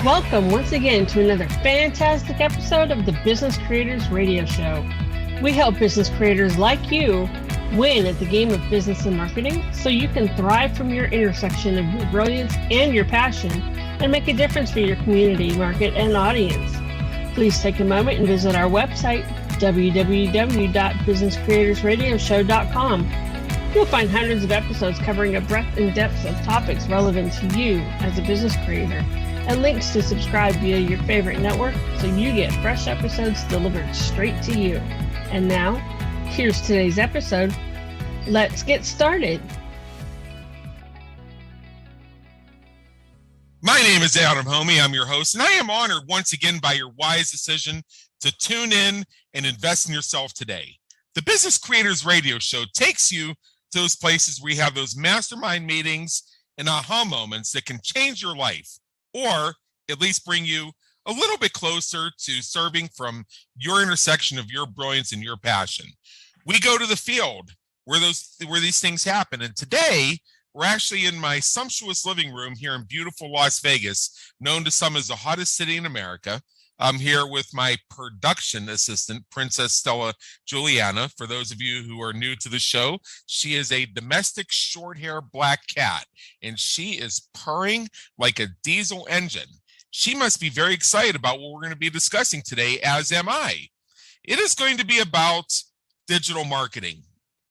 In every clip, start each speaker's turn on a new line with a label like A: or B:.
A: Welcome once again to another fantastic episode of the Business Creators Radio Show. We help business creators like you win at the game of business and marketing so you can thrive from your intersection of your brilliance and your passion and make a difference for your community, market, and audience. Please take a moment and visit our website, www.businesscreatorsradioshow.com. You'll find hundreds of episodes covering a breadth and depth of topics relevant to you as a business creator, and links to subscribe via your favorite network so you get fresh episodes delivered straight to you. And now, here's today's episode. Let's get started.
B: My name is Adam Homey. I'm your host, and I am honored once again by your wise decision to tune in and invest in yourself today. The Business Creators Radio Show takes you to those places where you have those mastermind meetings and aha moments that can change your life, or at least bring you a little bit closer to serving from your intersection of your brilliance and your passion. We go to the field where these things happen. And today, we're actually in my sumptuous living room here in beautiful Las Vegas, known to some as the hottest city in America. I'm here with my production assistant, Princess Stella Juliana. For those of you who are new to the show, she is a domestic short-hair black cat, and she is purring like a diesel engine. She must be very excited about what we're going to be discussing today, as am I. It is going to be about digital marketing.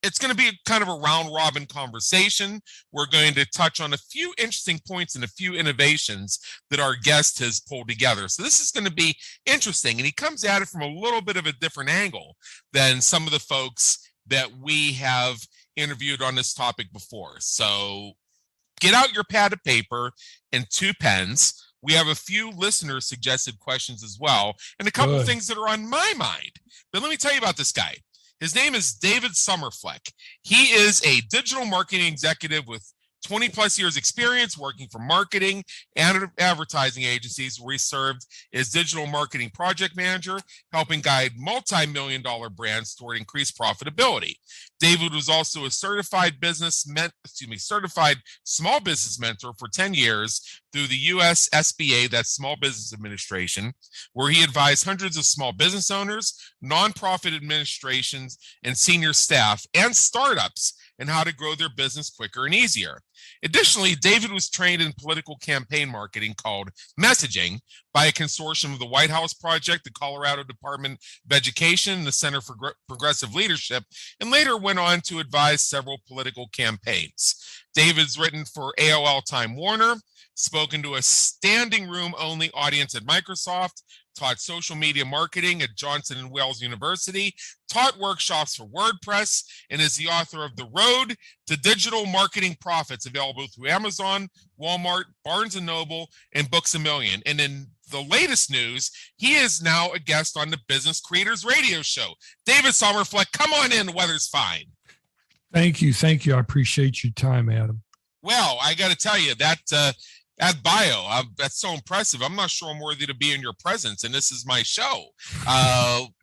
B: It's going to be kind of a round-robin conversation. We're going to touch on a few interesting points and a few innovations that our guest has pulled together. So this is going to be interesting, and he comes at it from a little bit of a different angle than some of the folks that we have interviewed on this topic before. So get out your pad of paper and 2 pens. We have a few listeners suggested questions as well, and a couple of things that are on my mind. But let me tell you about this guy. His name is David Sommerfleck. He is a digital marketing executive with 20 plus years experience working for marketing and advertising agencies, where he served as digital marketing project manager, helping guide multi-million-dollar brands toward increased profitability. David was also a certified small business mentor for 10 years through the US SBA, that's Small Business Administration, where he advised hundreds of small business owners, nonprofit administrations, and senior staff and startups and how to grow their business quicker and easier. Additionally, David was trained in political campaign marketing called messaging by a consortium of the White House Project, the Colorado Department of Education, the Center for Progressive Leadership, and later went on to advise several political campaigns. David's written for AOL Time Warner, spoken to a standing room only audience at Microsoft, taught social media marketing at Johnson & Wales University, taught workshops for WordPress, and is the author of The Road to Digital Marketing Profits, available through Amazon, Walmart, Barnes & Noble, and Books A Million. And in the latest news, he is now a guest on the Business Creators Radio Show. David Sommerfleck, come on in. The weather's fine.
C: Thank you. I appreciate your time, Adam.
B: Well, I got to tell you, that bio, that's so impressive. I'm not sure I'm worthy to be in your presence, and this is my show.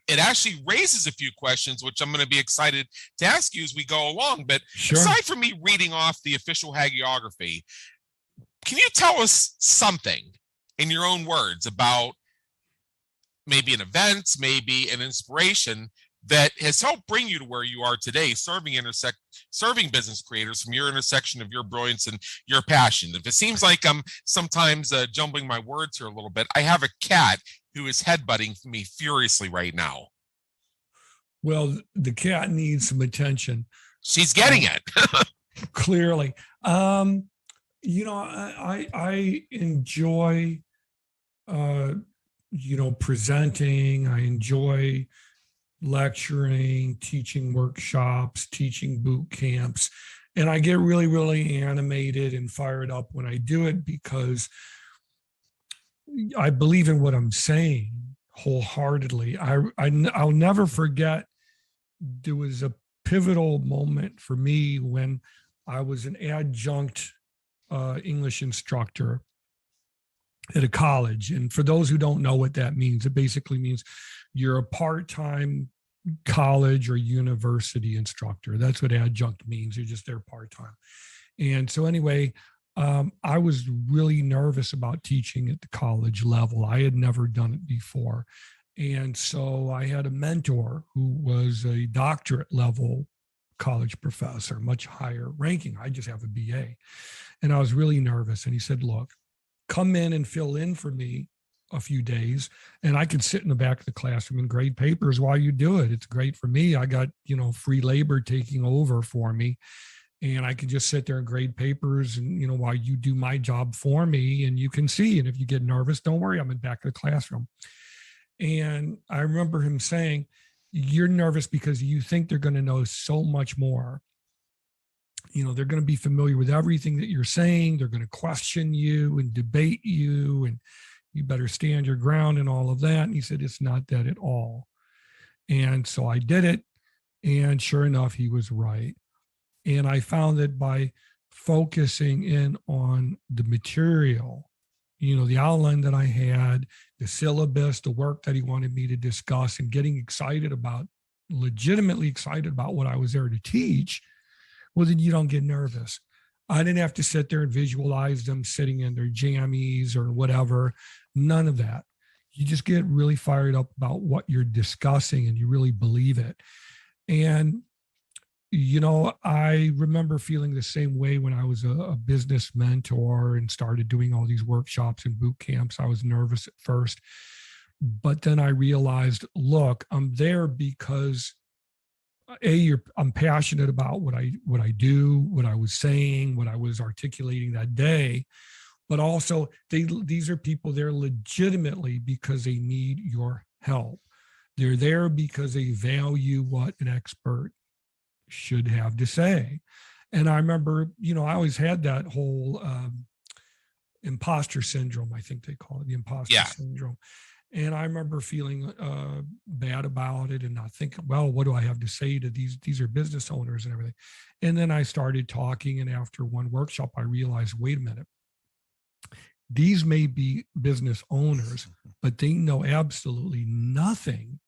B: It actually raises a few questions, which I'm going to be excited to ask you as we go along. But aside from me reading off the official hagiography, can you tell us something in your own words about maybe an event, maybe an inspiration that has helped bring you to where you are today, serving business creators from your intersection of your brilliance and your passion? If it seems like I'm sometimes jumbling my words here a little bit, I have a cat who is headbutting me furiously right now.
C: Well, the cat needs some attention.
B: She's getting it.
C: Clearly. I enjoy, presenting. I enjoy lecturing, teaching workshops, teaching boot camps. And I get really, really animated and fired up when I do it because I believe in what I'm saying wholeheartedly. I'll never forget, there was a pivotal moment for me when I was an adjunct English instructor at a college. And for those who don't know what that means, it basically means you're a part-time college or university instructor. That's what adjunct means. You're just there part-time. And so anyway, I was really nervous about teaching at the college level. I had never done it before. And so I had a mentor who was a doctorate level college professor, much higher ranking. I just have a BA. And I was really nervous. And he said, look, come in and fill in for me a few days, and I could sit in the back of the classroom and grade papers while you do it. It's great for me. I got, free labor taking over for me. And I could just sit there and grade papers and, while you do my job for me, and you can see. And if you get nervous, don't worry, I'm in the back of the classroom. And I remember him saying, you're nervous because you think they're going to know so much more. They're going to be familiar with everything that you're saying. They're going to question you and debate you, and you better stand your ground and all of that. And he said, it's not that at all. And so I did it. And sure enough, he was right. And I found that by focusing in on the material, the outline that I had, the syllabus, the work that he wanted me to discuss, and getting legitimately excited about what I was there to teach, well, then you don't get nervous. I didn't have to sit there and visualize them sitting in their jammies or whatever. None of that. You just get really fired up about what you're discussing, and you really believe it. And I remember feeling the same way when I was a business mentor and started doing all these workshops and boot camps. I was nervous at first, but then I realized, look, I'm there because I'm passionate about what I do, what I was saying, what I was articulating that day, but also these are people there legitimately because they need your help. They're there because they value what an expert should have to say. And I remember, I always had that whole imposter syndrome, I think they call it, the imposter syndrome. And I remember feeling bad about it and not thinking, well, what do I have to say to these are business owners and everything. And then I started talking, and after one workshop, I realized, wait a minute, these may be business owners, but they know absolutely nothing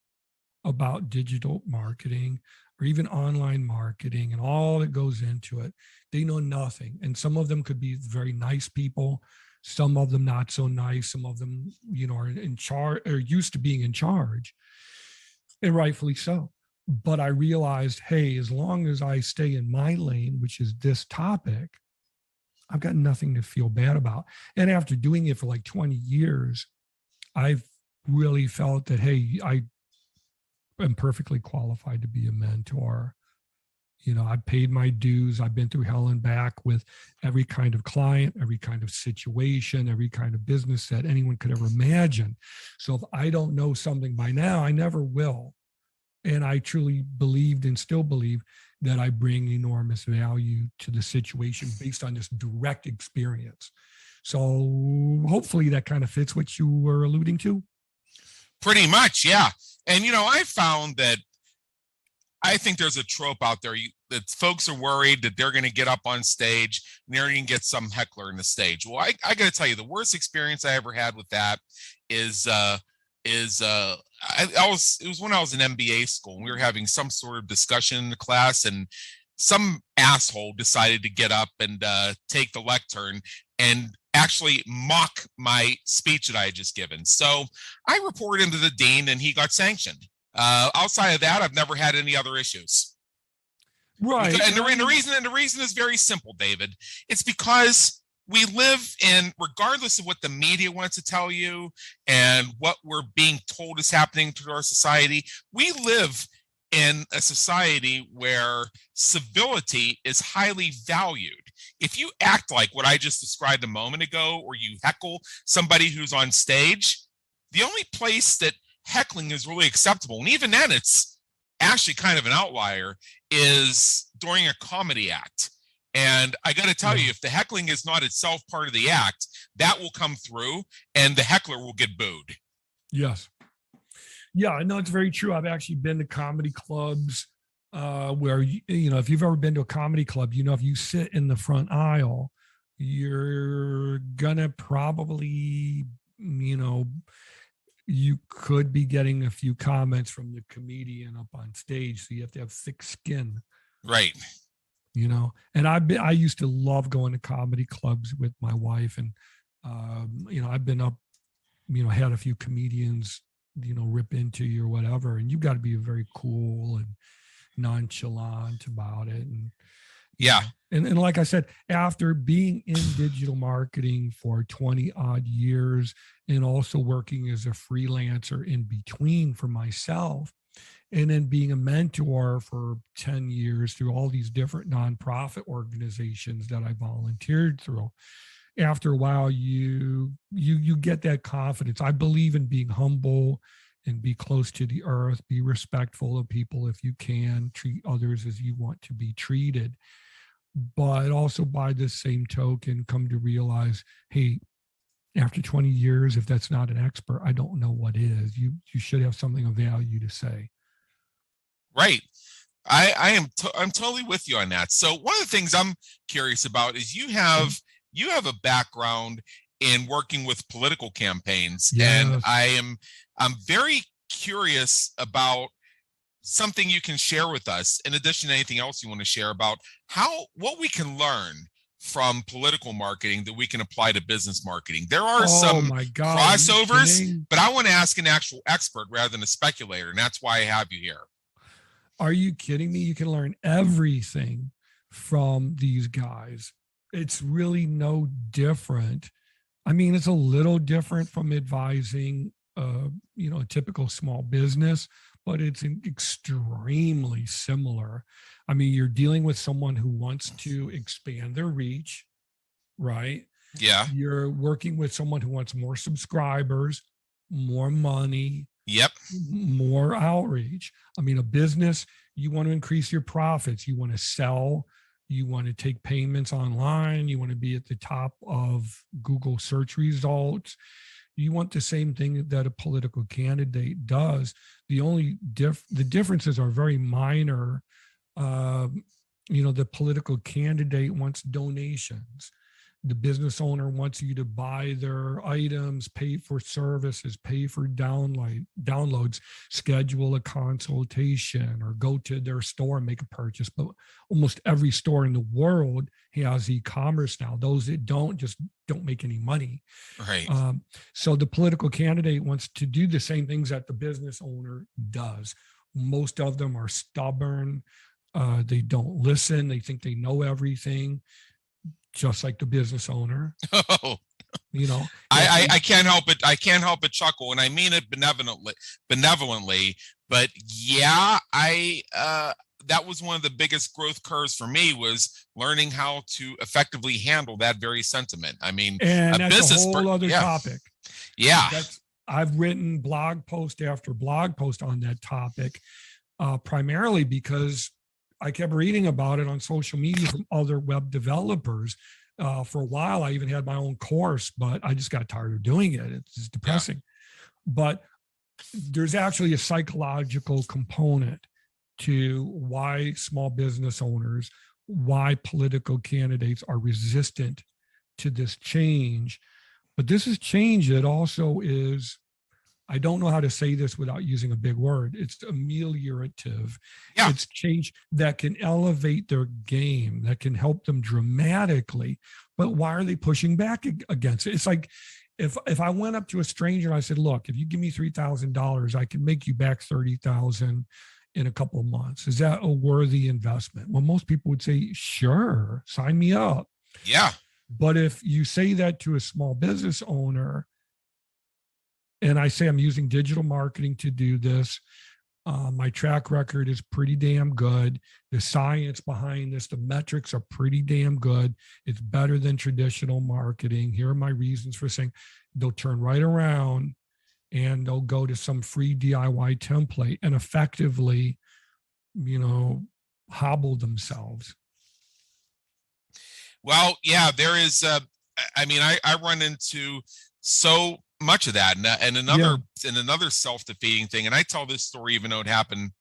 C: about digital marketing or even online marketing and all that goes into it. They know nothing. And some of them could be very nice people, some of them not so nice, some of them, are in charge or used to being in charge, and rightfully so. But I realized, hey, as long as I stay in my lane, which is this topic, I've got nothing to feel bad about. And after doing it for like 20 years, I've really felt that, hey, I am perfectly qualified to be a mentor. I've paid my dues. I've been through hell and back with every kind of client, every kind of situation, every kind of business that anyone could ever imagine. So if I don't know something by now, I never will. And I truly believed and still believe that I bring enormous value to the situation based on this direct experience. So hopefully that kind of fits what you were alluding to.
B: Pretty much, yeah. And, I found that I think there's a trope out there that folks are worried that they're going to get up on stage and they're going to get some heckler in the stage. Well, I got to tell you, the worst experience I ever had with that is it was when I was in MBA school, and we were having some sort of discussion in the class, and some asshole decided to get up and take the lectern and actually mock my speech that I had just given. So I reported him to the dean, and he got sanctioned. Outside of that, I've never had any other issues.
C: Right.
B: And the reason is very simple, David. It's because we live in, regardless of what the media wants to tell you and what we're being told is happening to our society, we live in a society where civility is highly valued. If you act like what I just described a moment ago, or you heckle somebody who's on stage, the only place that heckling is really acceptable, and even then it's actually kind of an outlier, is during a comedy act. And I got to tell you, if the heckling is not itself part of the act, that will come through and the heckler will get booed.
C: Yes. Yeah, no, it's very true. I've actually been to comedy clubs where, if you've ever been to a comedy club, if you sit in the front aisle, you're going to probably, you could be getting a few comments from the comedian up on stage. So you have to have thick skin.
B: Right.
C: And I used to love going to comedy clubs with my wife, and I've been up, had a few comedians, rip into you or whatever, and you've got to be very cool and nonchalant about it. And
B: yeah.
C: And like I said, after being in digital marketing for 20 odd years and also working as a freelancer in between for myself, and then being a mentor for 10 years through all these different nonprofit organizations that I volunteered through, after a while, you get that confidence. I believe in being humble and be close to the earth, be respectful of people if you can, treat others as you want to be treated. But also by the same token, come to realize, hey, after 20 years, if that's not an expert, I don't know what is. You should have something of value to say.
B: Right. I'm totally with you on that. So one of the things I'm curious about is you have a background in working with political campaigns. Yes. And I'm very curious about something you can share with us, in addition to anything else you want to share, about what we can learn from political marketing that we can apply to business marketing. There are some crossovers, but I want to ask an actual expert rather than a speculator, and that's why I have you here.
C: Are you kidding me? You can learn everything from these guys. It's really no different. I mean, it's a little different from advising, a typical small business, but it's extremely similar. I mean, you're dealing with someone who wants to expand their reach, right?
B: Yeah.
C: You're working with someone who wants more subscribers, more money.
B: Yep.
C: More outreach. I mean, a business, you want to increase your profits. You want to sell. You want to take payments online. You want to be at the top of Google search results. You want the same thing that a political candidate does. The differences are very minor. The political candidate wants donations. The business owner wants you to buy their items, pay for services, pay for downloads, schedule a consultation, or go to their store and make a purchase. But almost every store in the world has e-commerce now. Those that don't make any money.
B: Right.
C: So the political candidate wants to do the same things that the business owner does. Most of them are stubborn. They don't listen. They think they know everything. Just like the business owner.
B: Oh, I can't help it. I can't help but chuckle, and I mean it benevolently. But yeah, that was one of the biggest growth curves for me, was learning how to effectively handle that very sentiment. I mean,
C: and that's a whole other topic.
B: Yeah,
C: I've written blog post after blog post on that topic, primarily because I kept reading about it on social media from other web developers. For a while, I even had my own course, but I just got tired of doing it. It's just depressing. Yeah. But there's actually a psychological component to why small business owners, why political candidates are resistant to this change. But this is change that also is, I don't know how to say this without using a big word. It's ameliorative.
B: Yeah.
C: It's change that can elevate their game, that can help them dramatically. But why are they pushing back against it? It's like if I went up to a stranger and I said, look, if you give me $3,000, I can make you back $30,000 in a couple of months. Is that a worthy investment? Well, most people would say, sure, sign me up.
B: Yeah.
C: But if you say that to a small business owner, and I say I'm using digital marketing to do this, my track record is pretty damn good. The science behind this, the metrics are pretty damn good. It's better than traditional marketing. Here are my reasons for saying. They'll turn right around and they'll go to some free DIY template and effectively, hobble themselves.
B: Well, yeah, there is. I run into so much of that, and another self-defeating thing. And I tell this story, even though it happened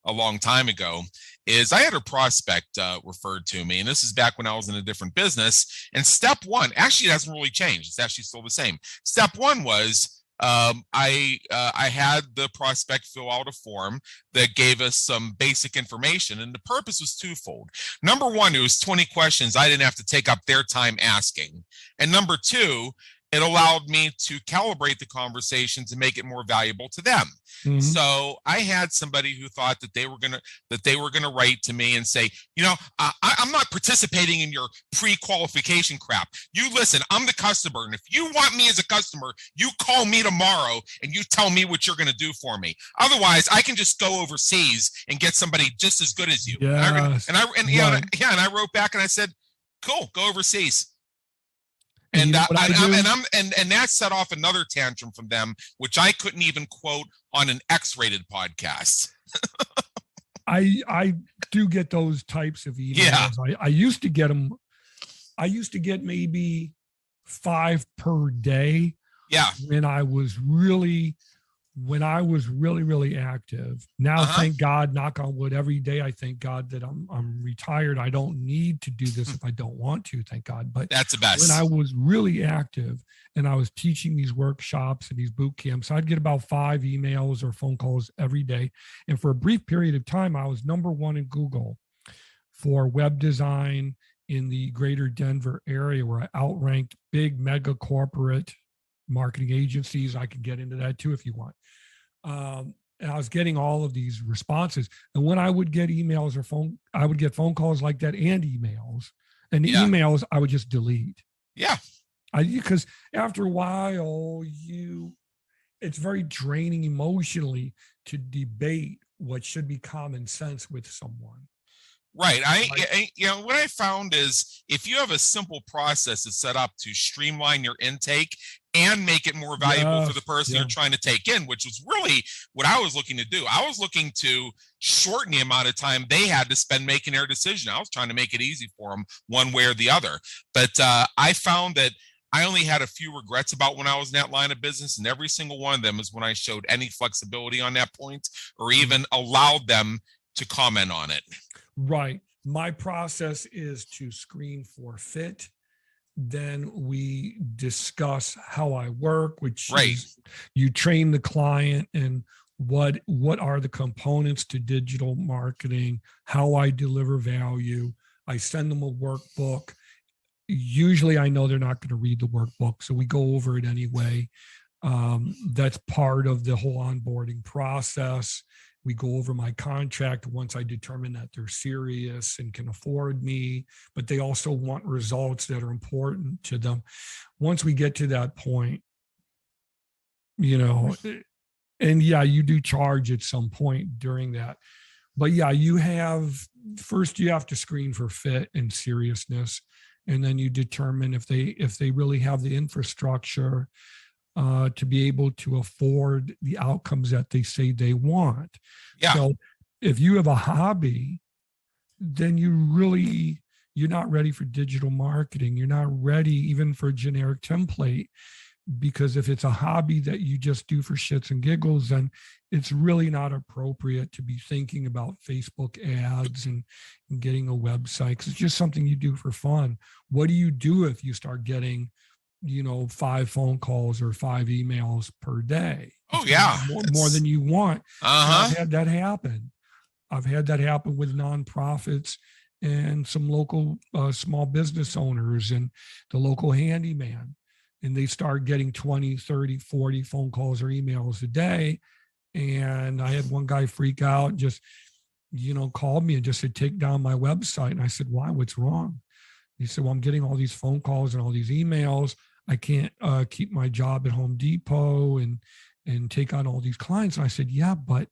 B: a long time ago, is I had a prospect referred to me, and this is back when I was in a different business. And step one, actually, it hasn't really changed. It's actually still the same. Step one was I had the prospect fill out a form that gave us some basic information, and the purpose was twofold. Number one, it was 20 questions I didn't have to take up their time asking, and number two, it allowed me to calibrate the conversation to make it more valuable to them.
C: Mhm.
B: So I had somebody who thought that they were gonna write to me and say, I'm not participating in your pre-qualification crap. You listen, I'm the customer, and if you want me as a customer, you call me tomorrow and you tell me what you're gonna do for me. Otherwise, I can just go overseas and get somebody just as good as you.
C: Yes.
B: And I wrote back and I said, cool, go overseas. And that set off another tantrum from them, which I couldn't even quote on an X-rated podcast.
C: I do get those types of emails.
B: Yeah.
C: I used to get them. I used to get maybe 5 per day.
B: Yeah.
C: When I was really active. Now, thank God, knock on wood, every day I thank God that I'm retired. I don't need to do this if I don't want to, thank God. But
B: that's the best.
C: When I was really active and I was teaching these workshops and these boot camps, I'd get about 5 emails or phone calls every day. And for a brief period of time, I was number 1 in Google for web design in the greater Denver area, where I outranked big mega corporate marketing agencies. I could get into that too if you want. And I was getting all of these responses. And when I would get emails or I would get phone calls like that and emails. And the emails I would just delete.
B: Yeah.
C: Because after a while, it's very draining emotionally to debate what should be common sense with someone.
B: Right. What I found is if you have a simple process that's set up to streamline your intake and make it more valuable for the person you're trying to take in, which was really what I was looking to do. I was looking to shorten the amount of time they had to spend making their decision. I was trying to make it easy for them one way or the other. But I found that I only had a few regrets about when I was in that line of business, and every single one of them is when I showed any flexibility on that point or even allowed them to comment on it.
C: Right. My process is to screen for fit. Then we discuss how I work, which is you train the client and what are the components to digital marketing, how I deliver value. I send them a workbook. Usually I know they're not going to read the workbook, so we go over it anyway. That's part of the whole onboarding process. We go over my contract once I determine that they're serious and can afford me, but they also want results that are important to them. Once we get to that point, and you do charge at some point during that. But you have to screen for fit and seriousness, and then you determine if they really have the infrastructure to be able to afford the outcomes that they say they want. Yeah. So if you have a hobby, then you're not ready for digital marketing. You're not ready even for a generic template, because if it's a hobby that you just do for shits and giggles, then it's really not appropriate to be thinking about Facebook ads and getting a website, 'cause it's just something you do for fun. What do you do if you start getting 5 phone calls or 5 emails per day?
B: Oh yeah.
C: More than you want. I've had that happen. I've had that happen with nonprofits and some local small business owners and the local handyman. And they start getting 20, 30, 40 phone calls or emails a day. And I had one guy freak out and just, called me and just said, take down my website. And I said, why? What's wrong? He said, well, I'm getting all these phone calls and all these emails. I can't keep my job at Home Depot and take on all these clients. And I said, yeah, but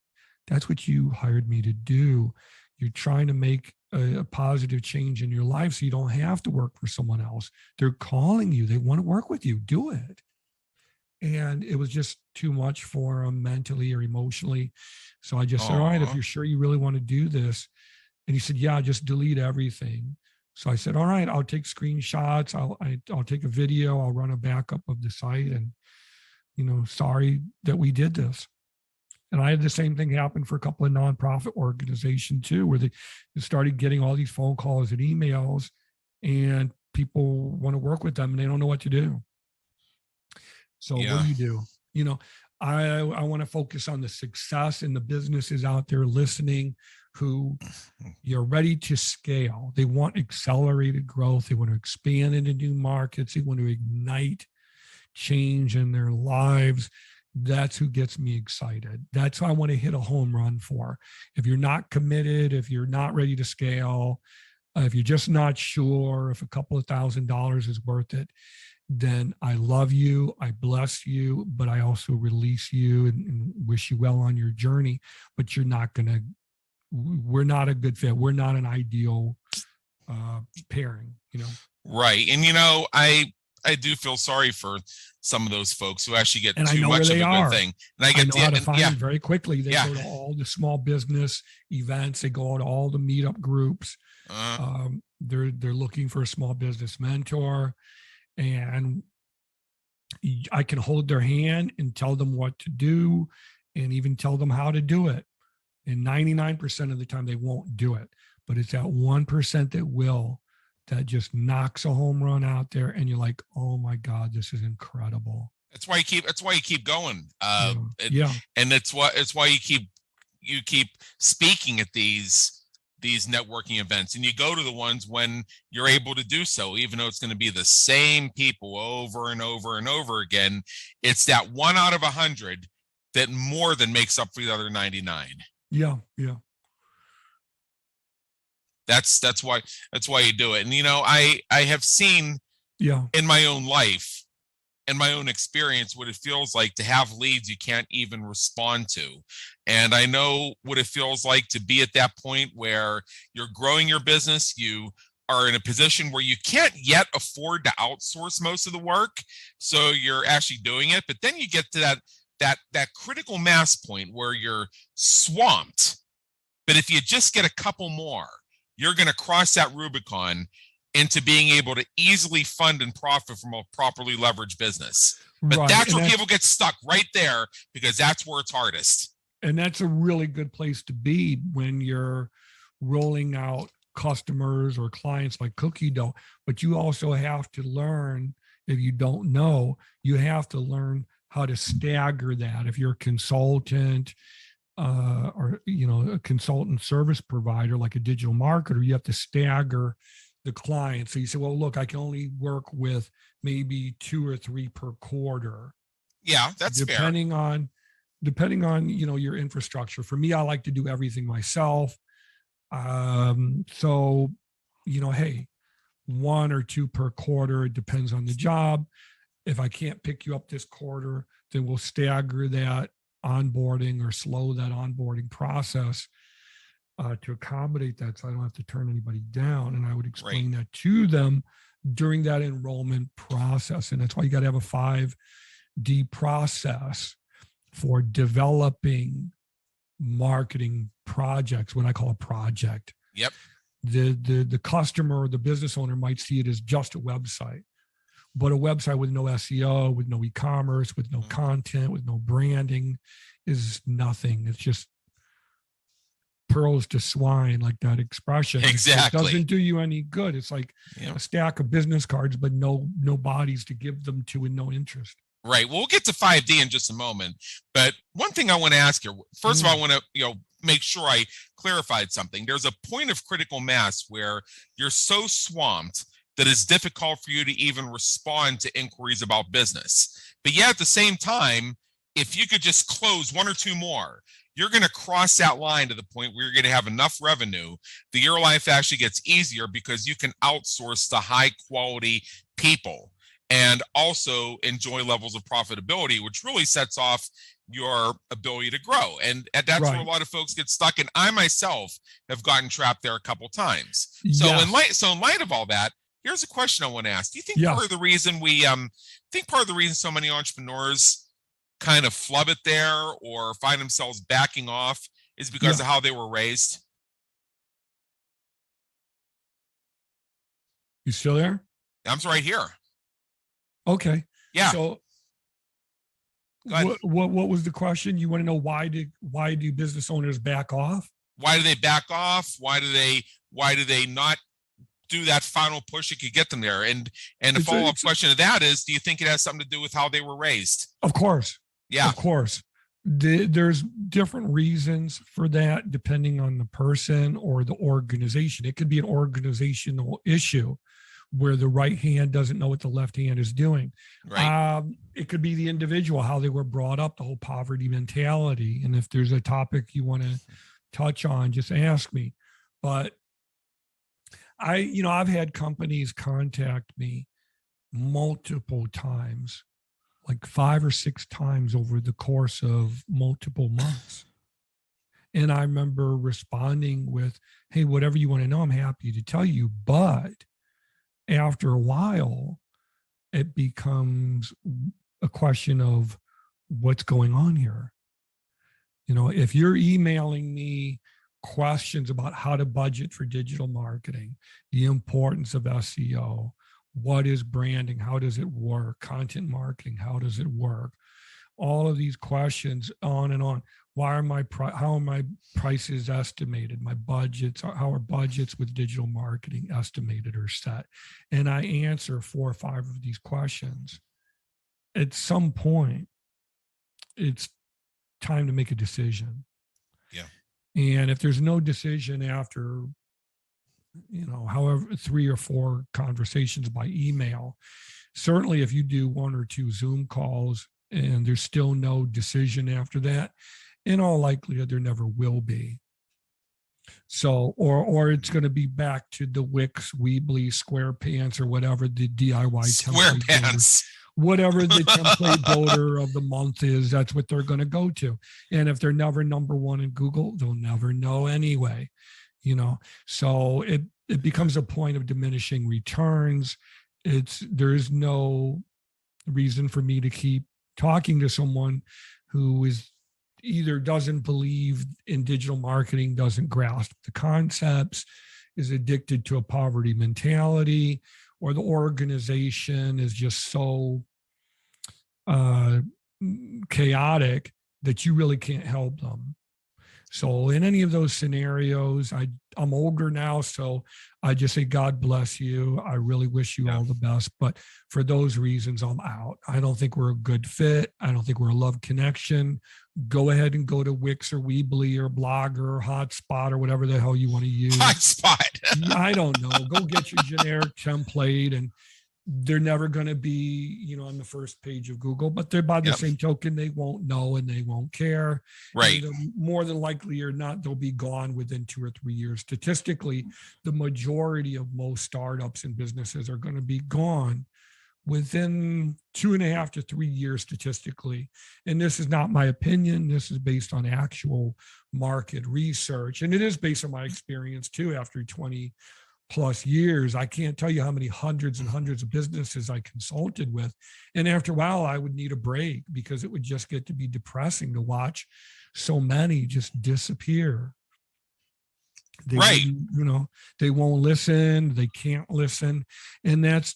C: that's what you hired me to do. You're trying to make a positive change in your life so you don't have to work for someone else. They're calling you. They want to work with you. Do it. And it was just too much for them mentally or emotionally. So I just said, all right, if you're sure you really want to do this. And he said, yeah, just delete everything. So I said, all right, I'll take screenshots. I'll take a video. I'll run a backup of the site, and, sorry that we did this. And I had the same thing happen for a couple of nonprofit organizations too, where they started getting all these phone calls and emails, and people want to work with them and they don't know what to do. So what do you do? You know, I want to focus on the success in the businesses out there listening who you're ready to scale. They want accelerated growth. They want to expand into new markets. They want to ignite change in their lives. That's who gets me excited. That's who I want to hit a home run for. If you're not committed, if you're not ready to scale, if you're just not sure if a couple of $1,000s is worth it, then I love you, I bless you, but I also release you and wish you well on your journey. But we're not a good fit. We're not an ideal pairing, you know?
B: Right. And, you know, I do feel sorry for some of those folks who actually get too much of a good thing. And
C: I know how to find them very quickly. They go to all the small business events. They go to all the meetup groups. They're looking for a small business mentor, and I can hold their hand and tell them what to do and even tell them how to do it. And 99% of the time they won't do it, but it's that 1% that will, that just knocks a home run out there. And you're like, oh my God, this is incredible.
B: That's why you keep going.
C: Yeah.
B: And it's why you keep speaking at these networking events, and you go to the ones when you're able to do so, even though it's going to be the same people over and over and over again. It's that 1 out of 100 that more than makes up for the other 99.
C: Yeah.
B: That's why you do it. And, you know, I have seen in my own life and my own experience what it feels like to have leads you can't even respond to. And I know what it feels like to be at that point where you're growing your business. You are in a position where you can't yet afford to outsource most of the work, so you're actually doing it. But then you get to that critical mass point where you're swamped. But if you just get a couple more, you're going to cross that Rubicon into being able to easily fund and profit from a properly leveraged business. But that's where people get stuck, right there, because that's where it's hardest.
C: And that's a really good place to be when you're rolling out customers or clients like cookie dough. But you also have to learn, if you don't know, you have to learn how to stagger that. If you're a consultant or, you know, a consultant service provider, like a digital marketer, you have to stagger the client. So you say, well, look, I can only work with maybe 2 or 3 per quarter.
B: Yeah, that's
C: depending on, you know, your infrastructure. For me, I like to do everything myself. So, you know, hey, 1 or 2 per quarter, it depends on the job. If I can't pick you up this quarter, then we'll stagger that onboarding or slow that onboarding process to accommodate that, so I don't have to turn anybody down. And I would explain that to them during that enrollment process. And that's why you got to have a 5D process for developing marketing projects, what I call a project.
B: Yep.
C: The customer or the business owner might see it as just a website, but a website with no SEO, with no e-commerce, with no content, with no branding is nothing. It's just pearls to swine, like that expression.
B: Exactly.
C: It doesn't do you any good. It's like a stack of business cards, but no bodies to give them to and no interest.
B: Right. Well, we'll get to 5D in just a moment. But one thing I want to ask you, first of all, I want to, make sure I clarified something. There's a point of critical mass where you're so swamped that it's difficult for you to even respond to inquiries about business. But yet at the same time, if you could just close 1 or 2 more, you're going to cross that line to the point where you're going to have enough revenue that your life actually gets easier because you can outsource to high quality people and also enjoy levels of profitability, which really sets off your ability to grow. And that's where a lot of folks get stuck. And I myself have gotten trapped there a couple times. So in light of all that, here's a question I want to ask. Do you think part of the reason so many entrepreneurs kind of flub it there or find themselves backing off is because of how they were raised?
C: You still there?
B: I'm right here.
C: Okay.
B: Yeah.
C: So what was the question? You want to know why do business owners back off?
B: Why do they back off? Why do they not do that final push that could get them there? And the follow-up question to that is, do you think it has something to do with how they were raised?
C: Of course.
B: Yeah.
C: Of course. There's different reasons for that depending on the person or the organization. It could be an organizational issue where the right hand doesn't know what the left hand is doing.
B: Right.
C: It could be the individual, how they were brought up, the whole poverty mentality. And if there's a topic you want to touch on, just ask me. But I've had companies contact me multiple times, like 5 or 6 times over the course of multiple months. And I remember responding with, hey, whatever you want to know, I'm happy to tell you. But after a while, it becomes a question of what's going on here. If you're emailing me questions about how to budget for digital marketing, the importance of SEO, what is branding, how does it work, content marketing, how does it work, all of these questions, on and on. How are my prices estimated, my budgets, how are budgets with digital marketing estimated or set? And I answer 4 or 5 of these questions. At some point, it's time to make a decision.
B: Yeah.
C: And if there's no decision after, however, 3 or 4 conversations by email, certainly if you do 1 or 2 Zoom calls and there's still no decision after that, in all likelihood, there never will be. So, or it's going to be back to the Wix, Weebly, SquarePants, or whatever the DIY template builder, whatever the template builder of the month is, that's what they're going to go to. And if they're never number 1 in Google, they'll never know anyway. So it becomes a point of diminishing returns. There is no reason for me to keep talking to someone who is either doesn't believe in digital marketing, doesn't grasp the concepts, is addicted to a poverty mentality, or the organization is just so chaotic that you really can't help them. So in any of those scenarios, I'm older now, so I just say, God bless you. I really wish you all the best. But for those reasons, I'm out. I don't think we're a good fit. I don't think we're a love connection. Go ahead and go to Wix or Weebly or Blogger or Hotspot or whatever the hell you want to use.
B: Hotspot.
C: I don't know. Go get your generic template, and they're never going to be, on the first page of Google, but they're by the same token, they won't know and they won't care.
B: Right.
C: And more than likely or not, they'll be gone within 2 or 3 years. Statistically, the majority of most startups and businesses are going to be gone within 2.5 to 3 years statistically. And this is not my opinion. This is based on actual market research. And it is based on my experience too, after 20 plus years. I can't tell you how many hundreds and hundreds of businesses I consulted with. And after a while, I would need a break because it would just get to be depressing to watch so many just disappear. They they won't listen. They can't listen. And that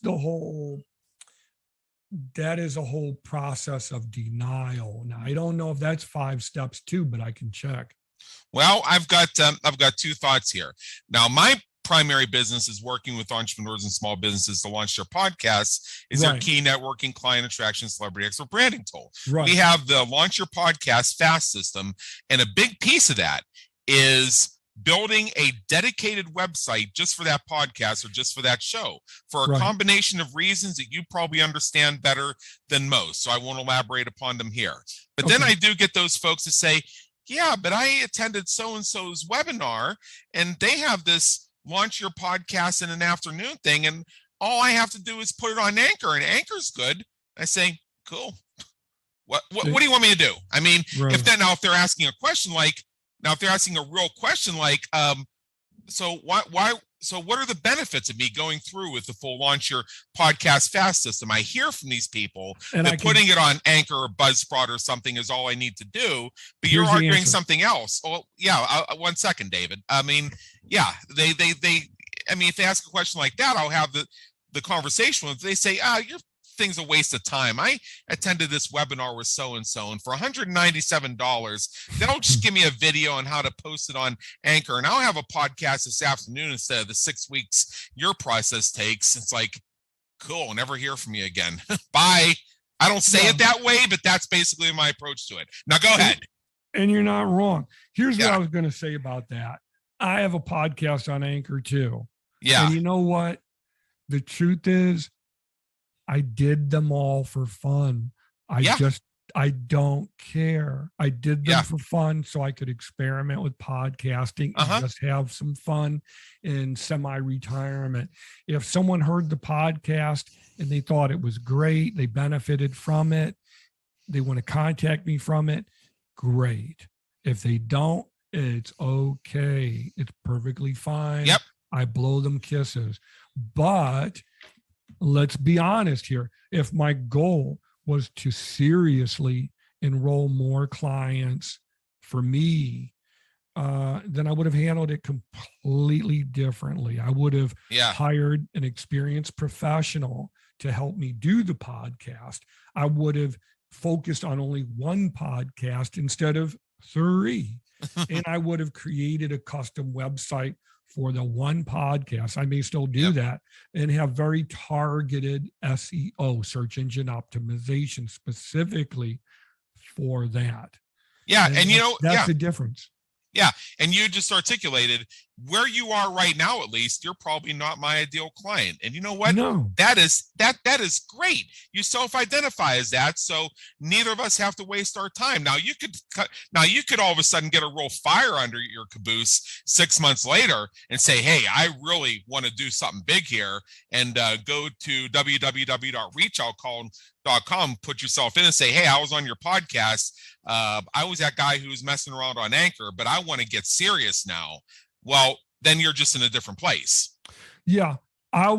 C: is a whole process of denial. Now, I don't know if that's 5 steps too, but I can check.
B: Well, I've got 2 thoughts here. Now, my primary business is working with entrepreneurs and small businesses to launch their podcasts. Is their key networking, client attraction, celebrity expert branding tool. We have the Launch Your Podcast Fast system, and a big piece of that is building a dedicated website just for that podcast or just for that show, for a combination of reasons that you probably understand better than most. So I won't elaborate upon them here. But then I do get those folks to say, yeah, but I attended so-and-so's webinar, and they have this launch your podcast in an afternoon thing, and all I have to do is put it on Anchor, and Anchor's good. I say, cool. What do you want me to do? I mean, if they're asking a question like, if they're asking a real question like, so what are the benefits of me going through with the full Launch Your Podcast Fast system? I hear from these people that putting it on Anchor or Buzzsprout or something is all I need to do, but you're arguing something else. Oh, yeah. 1 second, David. I mean, yeah, if they ask a question like that, I'll have the conversation with them. They say, your thing's a waste of time. I attended this webinar with so-and-so, and for $197, they'll just give me a video on how to post it on Anchor, and I'll have a podcast this afternoon instead of the 6 weeks your process takes. It's like, cool, never hear from you again. Bye. I don't say
C: Yeah.
B: it that way, but that's basically my approach to it. Now go ahead.
C: And you're not wrong. Here's what
B: Yeah.
C: I was going to say about that. I have a podcast on Anchor too.
B: Yeah.
C: And you know what? The truth is, I did them all for fun. I don't care. I did them
B: Yeah.
C: for fun so I could experiment with podcasting and just have some fun in semi-retirement. If someone heard the podcast and they thought it was great, they benefited from it, they want to contact me from it, great. If they don't, it's okay. It's perfectly fine.
B: Yep.
C: I blow them kisses. But let's be honest here. If my goal was to seriously enroll more clients for me, then I would have handled it completely differently. I would have hired an experienced professional to help me do the podcast. I would have focused on only one podcast instead of 3. And I would have created a custom website for the one podcast. I may still do that and have very targeted SEO, search engine optimization, specifically for that.
B: Yeah. And
C: that's the difference.
B: Yeah. And you just articulated where you are right now, at least, you're probably not my ideal client. And you know what?
C: No.
B: That is great. You self-identify as that. So neither of us have to waste our time. Now you could all of a sudden get a real fire under your caboose 6 months later and say, hey, I really want to do something big here, and go to www.reachalcall.com, put yourself in and say, hey, I was on your podcast. I was that guy who was messing around on Anchor, but I want to get serious now. Well, then you're just in a different place.
C: Yeah. I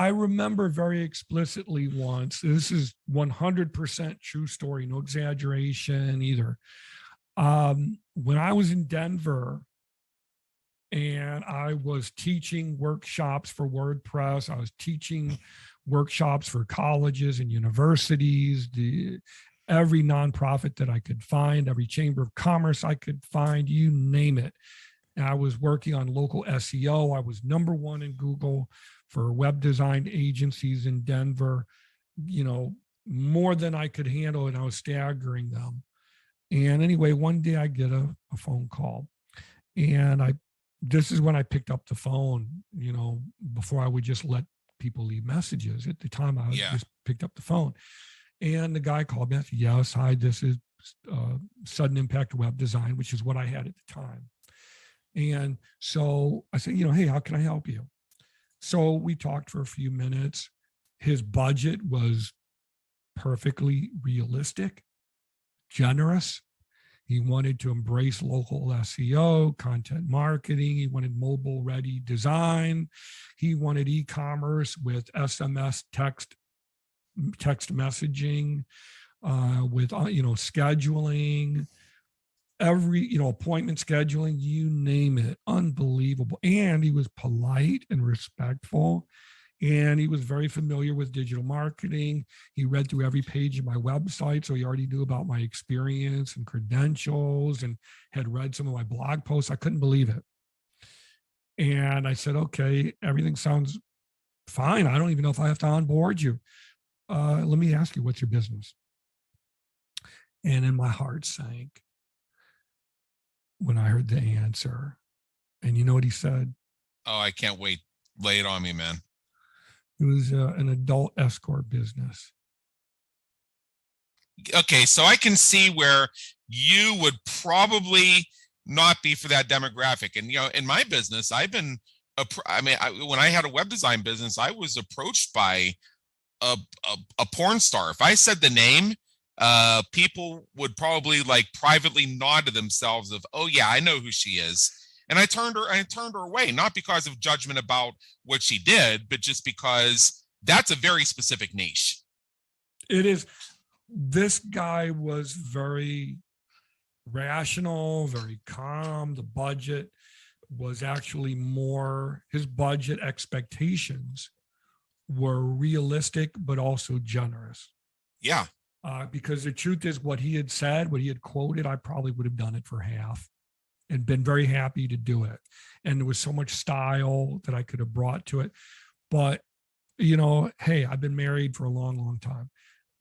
C: remember very explicitly once, this is 100% true story, no exaggeration either. When I was in Denver and I was teaching workshops for WordPress, I was teaching workshops for colleges and universities, every nonprofit that I could find, every chamber of commerce I could find, you name it. And I was working on local SEO. I was #1 in Google for web design agencies in Denver, more than I could handle, and I was staggering them. And anyway, one day I get a phone call, and this is when I picked up the phone, before I would just let people leave messages. At the time, I just picked up the phone. And the guy called me. I said, yes, hi, this is Sudden Impact Web Design, which is what I had at the time. And so I said, hey, how can I help you? So we talked for a few minutes. His budget was perfectly realistic, generous. He wanted to embrace local SEO, content marketing. He wanted mobile-ready design. He wanted e-commerce with SMS text messaging, with scheduling, every appointment scheduling, you name it. Unbelievable. And he was polite and respectful, and he was very familiar with digital marketing. He read through every page of my website, so he already knew about my experience and credentials, and had read some of my blog posts. I couldn't believe it. And I said, okay, everything sounds fine. I don't even know if I have to onboard you. Let me ask you, what's your business? And then my heart sank when I heard the answer. And you know what he said?
B: Oh, I can't wait. Lay it on me, man.
C: It was an adult escort business.
B: Okay, so I can see where you would probably not be for that demographic. And, in my business, when I had a web design business, I was approached by a porn star. If I said the name, people would probably privately nod to themselves of, oh yeah, I know who she is. And I turned her away, not because of judgment about what she did, but just because that's a very specific niche. It
C: is. This guy was very rational, very calm. The budget was actually his budget expectations were realistic, but also generous.
B: Yeah.
C: Because the truth is, what he had said, what he had quoted, I probably would have done it for half and been very happy to do it. And there was so much style that I could have brought to it. But, hey, I've been married for a long, long time.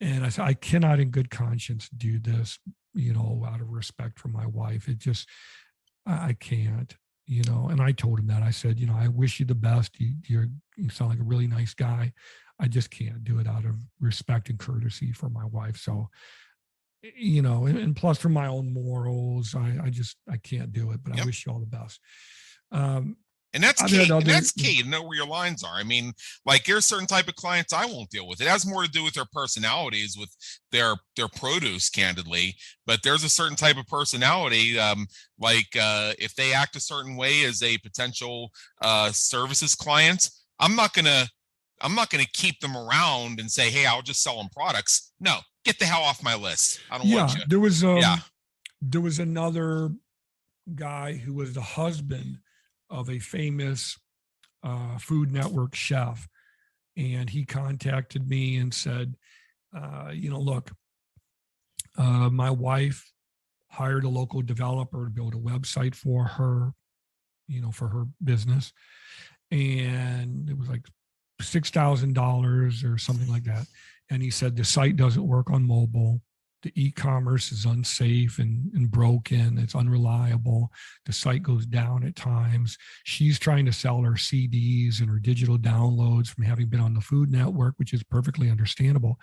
C: And I said, I cannot in good conscience do this, out of respect for my wife. It just, I can't, and I told him that. I said, I wish you the best. You sound like a really nice guy. I just can't do it out of respect and courtesy for my wife. So, and plus for my own morals, I can't do it, but I wish you all the best.
B: And that's key. And that's key to know where your lines are. I mean, like there's certain type of clients I won't deal with. It has more to do with their personalities, with their produce, candidly. But there's a certain type of personality, if they act a certain way as a potential services client, I'm not gonna keep them around and say, hey, I'll just sell them products. No, get the hell off my list. I don't want you.
C: There was another guy who was the husband of a famous Food Network chef. And he contacted me and said, look, my wife hired a local developer to build a website for her, for her business. And it was like $6,000 or something like that. And he said, the site doesn't work on mobile. The e-commerce is unsafe and broken. It's unreliable. The site goes down at times. She's trying to sell her CDs and her digital downloads from having been on the Food Network, which is perfectly understandable.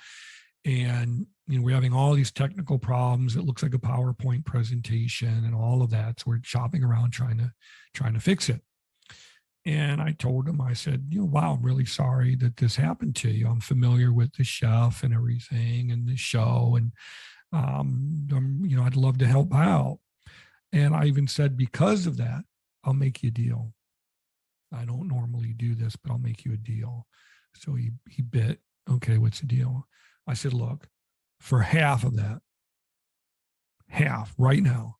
C: And we're having all these technical problems. It looks like a PowerPoint presentation and all of that. So we're shopping around trying to fix it. And I told him, I said, wow, I'm really sorry that this happened to you. I'm familiar with the chef and everything and the show. And, I'd love to help out. And I even said, because of that, I'll make you a deal. I don't normally do this, but I'll make you a deal. So he bit, okay, what's the deal? I said, look, for half of that, right now,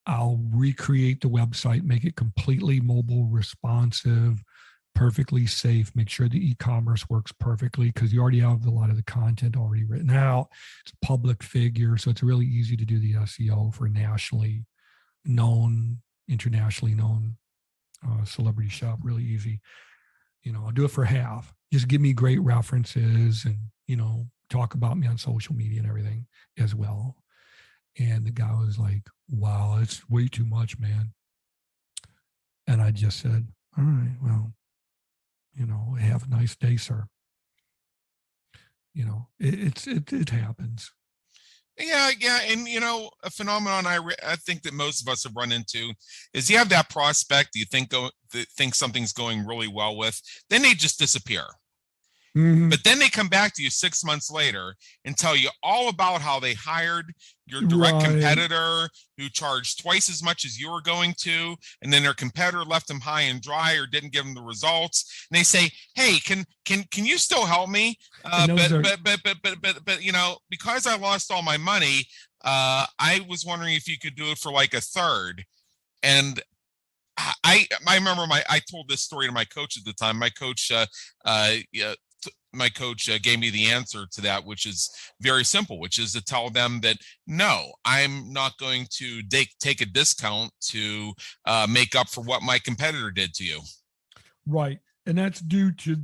C: I'll recreate the website, make it completely mobile responsive, perfectly safe, make sure the e-commerce works perfectly, because you already have a lot of the content already written out. It's a public figure, so it's really easy to do the SEO for nationally known, internationally known celebrity shop, really easy. I'll do it for half. Just give me great references and, talk about me on social media and everything as well. And the guy was like, wow, it's way too much, man. And I just said, all right, well, have a nice day, sir. It happens.
B: Yeah. And, a phenomenon I think that most of us have run into is you have that prospect you think something's going really well with, then they just disappear. Mm-hmm. But then they come back to you 6 months later and tell you all about how they hired your direct competitor who charged twice as much as you were going to, and then their competitor left them high and dry or didn't give them the results. And they say, "Hey, can you still help me?" But because I lost all my money, I was wondering if you could do it for like a third. And I remember I told this story to my coach at the time. My coach gave me the answer to that, which is very simple, which is to tell them that, no, I'm not going to take a discount to make up for what my competitor did to you.
C: Right. And that's due to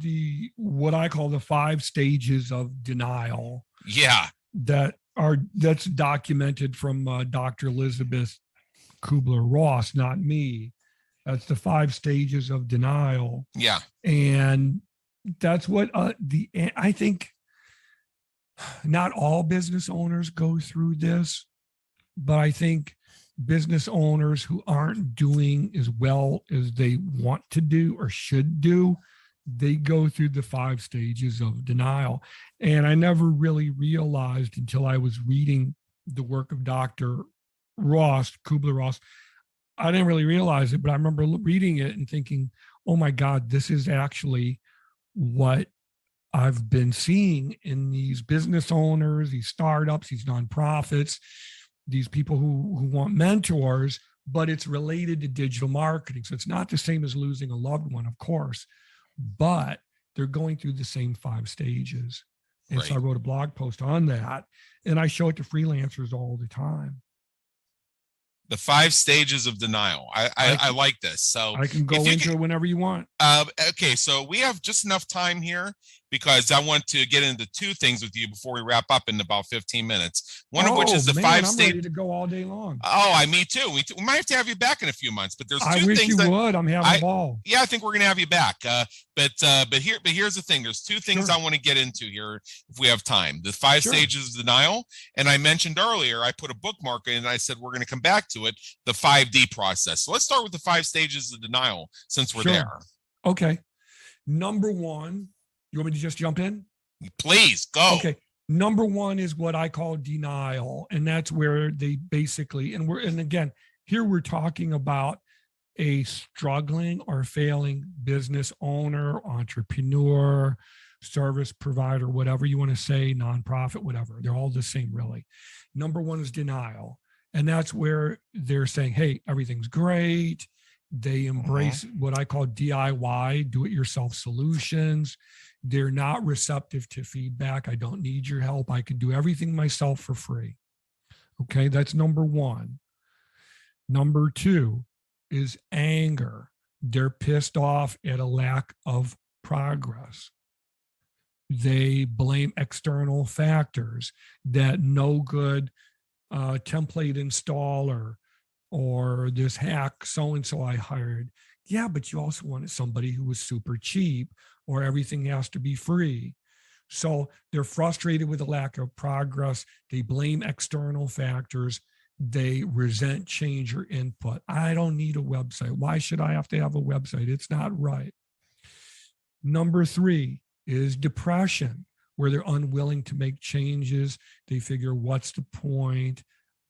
C: what I call the 5 stages of denial.
B: Yeah.
C: That's documented from Dr. Elizabeth Kubler-Ross, not me. That's the 5 stages of denial.
B: Yeah.
C: And that's what I think not all business owners go through this, but I think business owners who aren't doing as well as they want to do or should do, they go through the 5 stages of denial. And I never really realized until I was reading the work of Dr. Kubler-Ross. I didn't really realize it, but I remember reading it and thinking, oh my God, this is actually what I've been seeing in these business owners, these startups, these nonprofits, these people who want mentors, but it's related to digital marketing. So it's not the same as losing a loved one, of course, but they're going through the same 5 stages. And so I wrote a blog post on that, and I show it to freelancers all the time.
B: The 5 stages of denial. I like this. So
C: I can go into it whenever you want.
B: Okay, so we have just enough time here. because I want to get into two things with you before we wrap up in about 15 minutes. One of which is the
C: I'm
B: stage.
C: ready to go all day long.
B: Oh, me too. We might have to have you back in a few months, but there's two
C: I wish
B: things
C: you would. I'm having a ball.
B: Yeah, I think we're going to have you back. But here's the thing. There's two things I want to get into here if we have time. The 5 stages of denial. And I mentioned earlier, I put a bookmark in and I said, we're going to come back to it, the 5D process. So let's start with the 5 stages of denial since we're there.
C: Okay. Number 1, you want me to just jump in?
B: Please go.
C: Okay. Number 1 is what I call denial. And that's where they basically, and again, here we're talking about a struggling or failing business owner, entrepreneur, service provider, whatever you want to say, nonprofit, whatever. They're all the same, really. Number 1 is denial. And that's where they're saying, hey, everything's great. They embrace what I call DIY, do-it-yourself solutions. They're not receptive to feedback. I don't need your help. I can do everything myself for free. Okay, that's number 1. Number 2 is anger. They're pissed off at a lack of progress. They blame external factors, that no good template installer or this hack so-and-so I hired. Yeah, but you also wanted somebody who was super cheap, or everything has to be free. So they're frustrated with the lack of progress. They blame external factors. They resent change or input. I don't need a website. Why should I have to have a website? It's not right. Number 3 is depression, where they're unwilling to make changes. They figure, what's the point?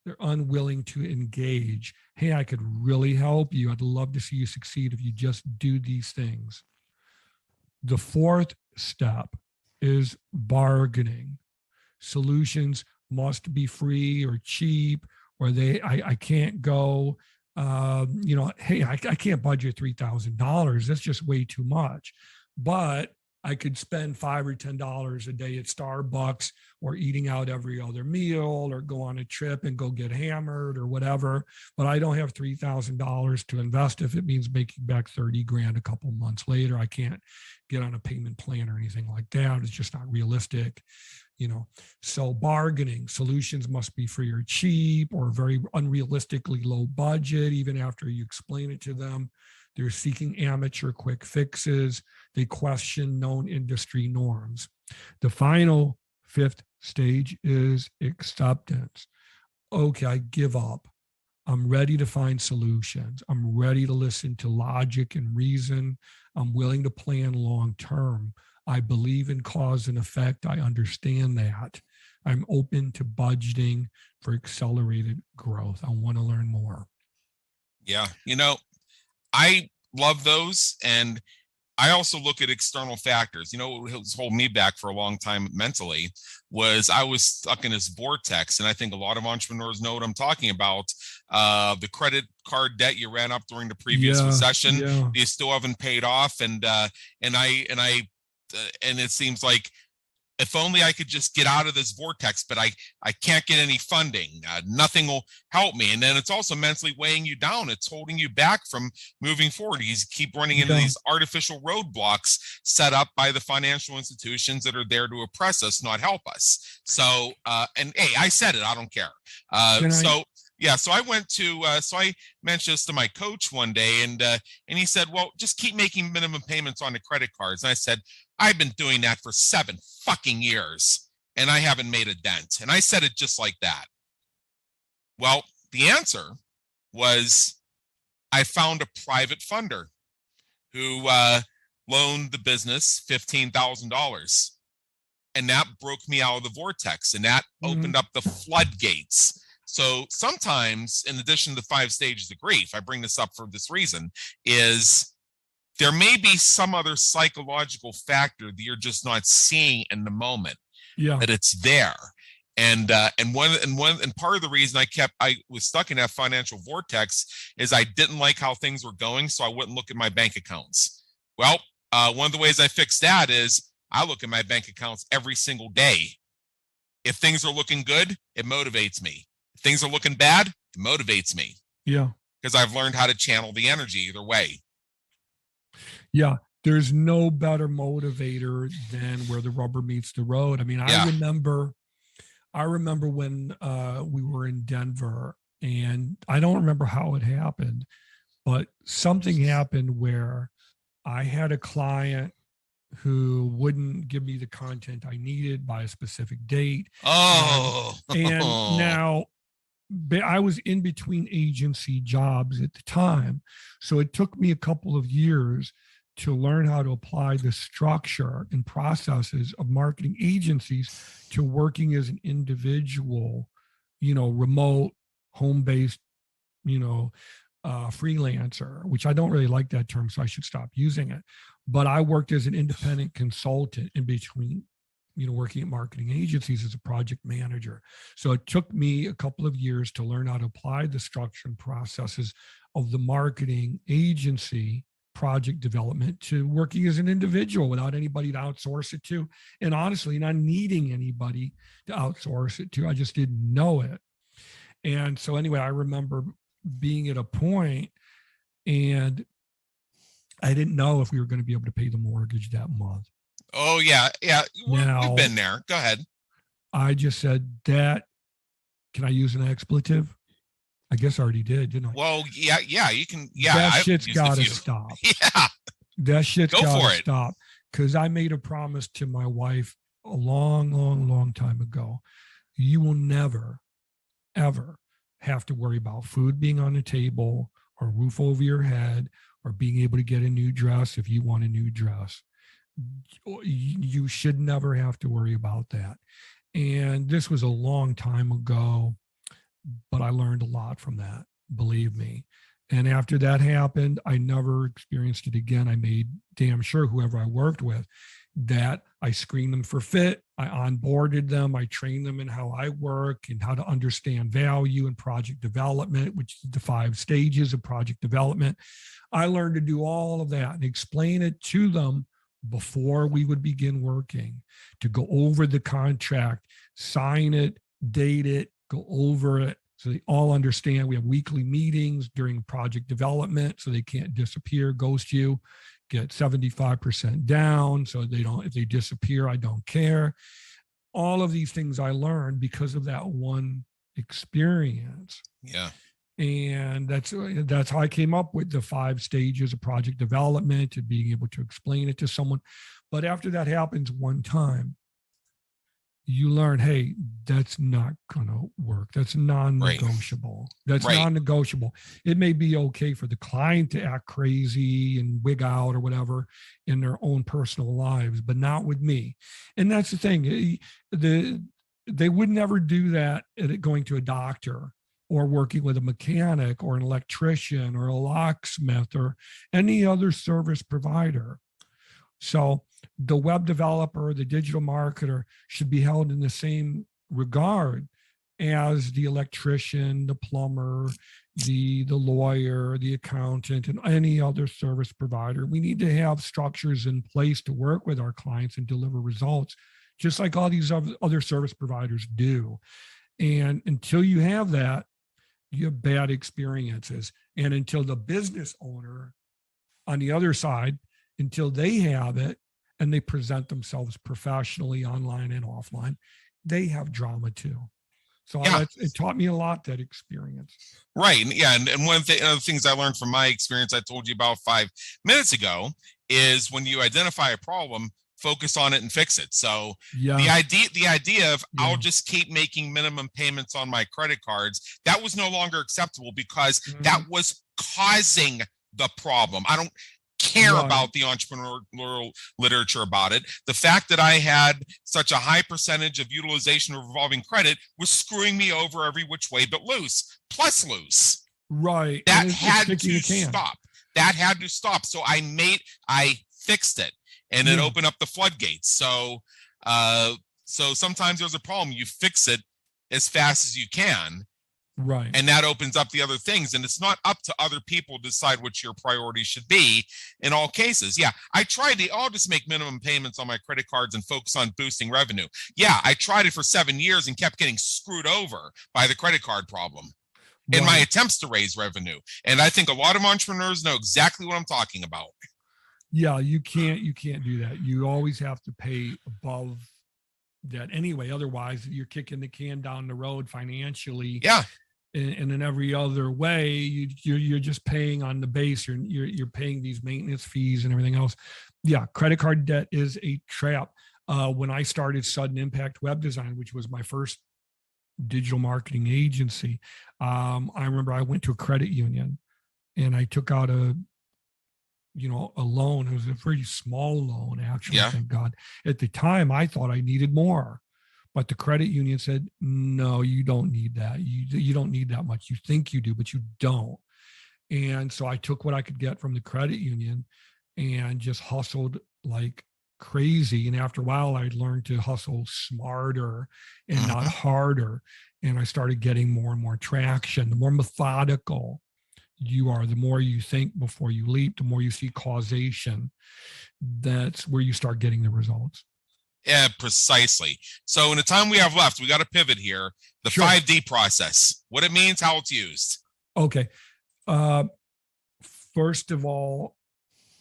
C: They're unwilling to engage. Hey, I could really help you. I'd love to see you succeed if you just do these things. The 4th step is bargaining. Solutions must be free or cheap, or I can't go, hey, I can't budget $3,000. That's just way too much. But I could spend $5 or $10 a day at Starbucks, or eating out every other meal, or go on a trip and go get hammered or whatever. But I don't have $3,000 to invest if it means making back 30 grand a couple months later. I can't get on a payment plan or anything like that. It's just not realistic, So bargaining, solutions must be free or cheap, or very unrealistically low budget, even after you explain it to them. They're seeking amateur quick fixes. They question known industry norms. The final 5th stage is acceptance. Okay, I give up. I'm ready to find solutions. I'm ready to listen to logic and reason. I'm willing to plan long term. I believe in cause and effect. I understand that. I'm open to budgeting for accelerated growth. I want to learn more.
B: Yeah. I love those. And I also look at external factors. What was holding me back for a long time mentally was I was stuck in this vortex. And I think a lot of entrepreneurs know what I'm talking about. The credit card debt you ran up during the previous recession, you still haven't paid off. And it seems like, if only I could just get out of this vortex, but I can't get any funding. Nothing will help me. And then it's also mentally weighing you down. It's holding you back from moving forward. You keep running into these artificial roadblocks set up by the financial institutions that are there to oppress us, not help us. So, and hey, I said it, I don't care. So I went to, so I mentioned this to my coach one day, and he said, well, just keep making minimum payments on the credit cards. And I said, I've been doing that for 7 fucking years, and I haven't made a dent. And I said it just like that. Well, the answer was I found a private funder who loaned the business $15,000. And that broke me out of the vortex, and that opened up the floodgates. So sometimes, in addition to the 5 stages of grief, I bring this up for this reason, is there may be some other psychological factor that you're just not seeing in the moment. Yeah. That it's there. And part of the reason I was stuck in that financial vortex is I didn't like how things were going, so I wouldn't look at my bank accounts. Well, one of the ways I fixed that is I look at my bank accounts every single day. If things are looking good, it motivates me. If things are looking bad, it motivates me.
C: Yeah.
B: Because I've learned how to channel the energy either way.
C: Yeah. there's no better motivator than where the rubber meets the road. I mean,
B: Yeah.
C: I remember when we were in Denver, and I don't remember how it happened, but something happened where I had a client who wouldn't give me the content I needed by a specific date.
B: Oh,
C: And now I was in between agency jobs at the time. So it took me a couple of years to learn how to apply the structure and processes of marketing agencies to working as an individual, remote, home-based, freelancer, which I don't really like that term, so I should stop using it. But I worked as an independent consultant in between, working at marketing agencies as a project manager. So it took me a couple of years to learn how to apply the structure and processes of the marketing agency project development to working as an individual without anybody to outsource it to. And honestly, not needing anybody to outsource it to. I just didn't know it. And so anyway, I remember being at a point and I didn't know if we were going to be able to pay the mortgage that month.
B: Oh, yeah. We've been there. Go ahead.
C: I just said that. Can I use an expletive? I guess I already did, didn't I?
B: Well, yeah, you can. Yeah,
C: that shit's got to stop.
B: Yeah,
C: that shit's got to stop. Because I made a promise to my wife a long time ago. You will never, ever have to worry about food being on the table or roof over your head or being able to get a new dress if you want a new dress. You should never have to worry about that. And this was a long time ago, but I learned a lot from that, believe me. And after that happened, I never experienced it again. I made damn sure whoever I worked with that I screened them for fit. I onboarded them. I trained them in how I work and how to understand value and project development, which is the 5 stages of project development. I learned to do all of that and explain it to them before we would begin working, to go over the contract, sign it, date it, go over it, so they all understand. We have weekly meetings during project development so they can't disappear, ghost you, get 75% down so they don't, if they disappear, I don't care. All of these things I learned because of that one experience.
B: Yeah.
C: And that's how I came up with the 5 stages of project development and being able to explain it to someone. But after that happens one time, you learn, hey, that's not going to work. That's non-negotiable. That's non-negotiable. It may be okay for the client to act crazy and wig out or whatever in their own personal lives, but not with me. And that's the thing. They would never do that at going to a doctor or working with a mechanic or an electrician or a locksmith or any other service provider. So the web developer, the digital marketer should be held in the same regard as the electrician, the plumber, the lawyer, the accountant, and any other service provider. We need to have structures in place to work with our clients and deliver results, just like all these other service providers do. And until you have that, you have bad experiences. And until the business owner on the other side, until they have it and they present themselves professionally online and offline, they have drama too. So it taught me a lot, that experience.
B: Right. Yeah. And one of the things I learned from my experience I told you about 5 minutes ago is when you identify a problem, focus on it and fix it. So the idea of I'll just keep making minimum payments on my credit cards, that was no longer acceptable because that was causing the problem. I don't care about the entrepreneurial literature about it. The fact that I had such a high percentage of utilization of revolving credit was screwing me over every which way but loose.
C: Right.
B: That had to stop. That had to stop. So I fixed it, and it opened up the floodgates. So sometimes there's a problem. You fix it as fast as you can.
C: Right.
B: And that opens up the other things. And it's not up to other people to decide what your priorities should be in all cases. Yeah, I'll just make minimum payments on my credit cards and focus on boosting revenue. Yeah, I tried it for 7 years and kept getting screwed over by the credit card problem in my attempts to raise revenue. And I think a lot of entrepreneurs know exactly what I'm talking about.
C: Yeah, you can't do that. You always have to pay above that anyway. Otherwise, you're kicking the can down the road financially.
B: Yeah.
C: And in every other way, you're just paying on the base. You're paying these maintenance fees and everything else. Yeah, credit card debt is a trap. When I started Sudden Impact Web Design, which was my first digital marketing agency, I remember I went to a credit union and I took out a loan. It was a very small loan, actually.
B: Yeah.
C: Thank God. At the time, I thought I needed more, but the credit union said, "No, you don't need that. You don't need that much. You think you do, but you don't." And so I took what I could get from the credit union and just hustled like crazy. And after a while, I learned to hustle smarter and not harder. And I started getting more and more traction. The more methodical you are, the more you think before you leap, the more you see causation. That's where you start getting the results.
B: Yeah, precisely. So in the time we have left, we got to pivot here. The
C: Sure.
B: 5D process, what it means, how it's used.
C: Okay. First of all,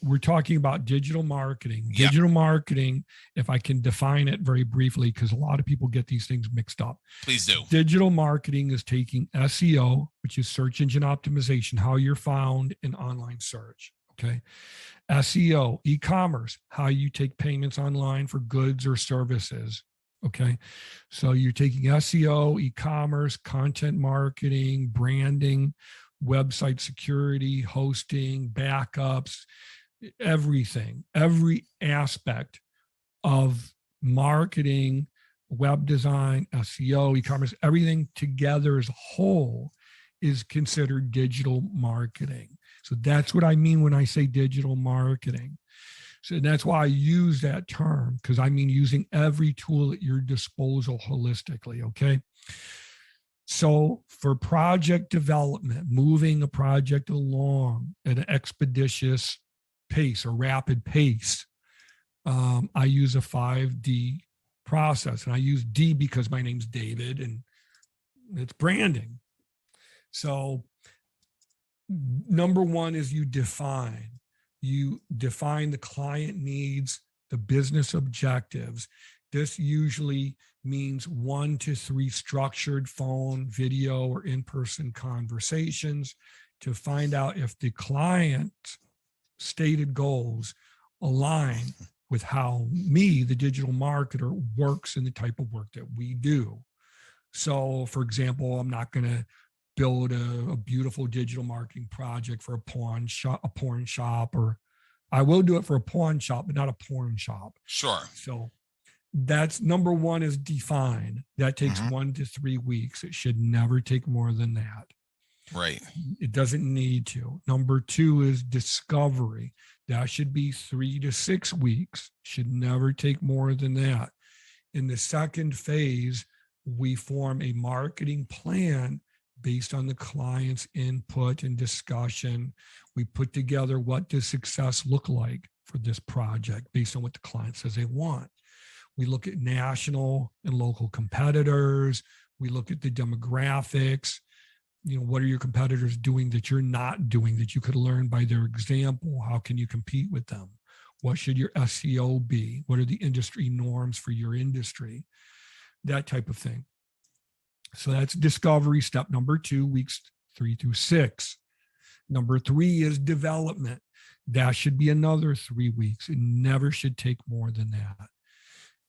C: we're talking about digital marketing.
B: Yeah.
C: Digital marketing, if I can define it very briefly, because a lot of people get these things mixed up.
B: Please do.
C: Digital marketing is taking SEO, which is search engine optimization, how you're found in online search. Okay. SEO, e-commerce, how you take payments online for goods or services. Okay. So you're taking SEO, e-commerce, content marketing, branding, website security, hosting, backups, everything, every aspect of marketing, web design, SEO, e-commerce, everything together as a whole is considered digital marketing. So that's what I mean when I say digital marketing. So that's why I use that term, because I mean using every tool at your disposal holistically, okay? So for project development, moving a project along at an expeditious pace or rapid pace, I use a 5D process. And I use D because my name's David and it's branding. So number one is you define the client needs, the business objectives. This usually means 1 to 3 structured phone, video, or in-person conversations to find out if the client's stated goals align with how me, the digital marketer, works in the type of work that we do. So, for example, I'm not going to build a beautiful digital marketing project for a porn shop, or I will do it for a pawn shop, but not a porn shop.
B: Sure.
C: So that's number one, is define. That takes 1 to 3 weeks. It should never take more than that.
B: Right.
C: It doesn't need to. Number 2 is discovery. That should be 3 to 6 weeks. Should never take more than that. In the second phase, we form a marketing plan based on the client's input and discussion. We put together, what does success look like for this project based on what the client says they want. We look at national and local competitors. We look at the demographics. What are your competitors doing that you're not doing that you could learn by their example? How can you compete with them? What should your SEO be? What are the industry norms for your industry? That type of thing. So that's discovery, step number 2, weeks 3 through 6. Number 3 is development. That should be another 3 weeks. It never should take more than that.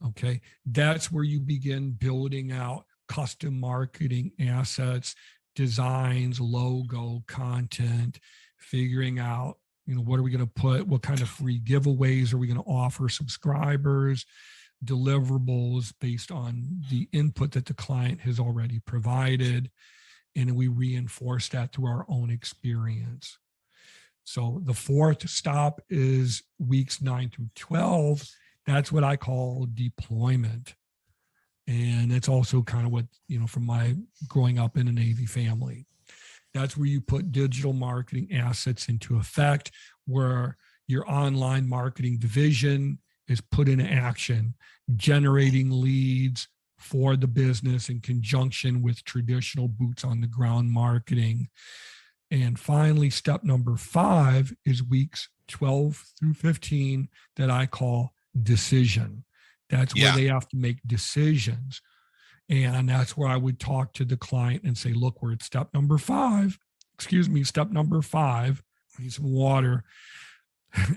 C: Okay. That's where you begin building out custom marketing assets, designs, logo, content, figuring out, what are we going to put? What kind of free giveaways are we going to offer subscribers? Deliverables based on the input that the client has already provided. And we reinforce that through our own experience. So the 4th stop is weeks 9 through 12. That's what I call deployment. And it's also kind of what, from my growing up in a Navy family. That's where you put digital marketing assets into effect, where your online marketing division is put into action, generating leads for the business in conjunction with traditional boots on the ground marketing. And finally, step number 5 is weeks 12 through 15 that I call decision. That's where they have to make decisions. And that's where I would talk to the client and say, look, we're at step number 5. Step number 5. I need some water.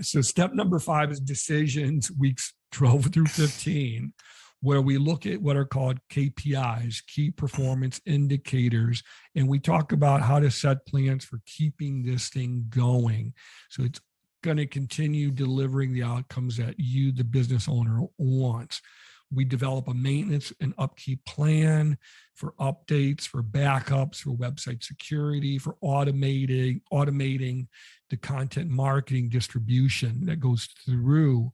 C: So step number 5 is decisions, weeks 12 through 15, where we look at what are called KPIs, key performance indicators, and we talk about how to set plans for keeping this thing going. So it's going to continue delivering the outcomes that you, the business owner, wants. We develop a maintenance and upkeep plan for updates, for backups, for website security, for automating the content marketing distribution that goes through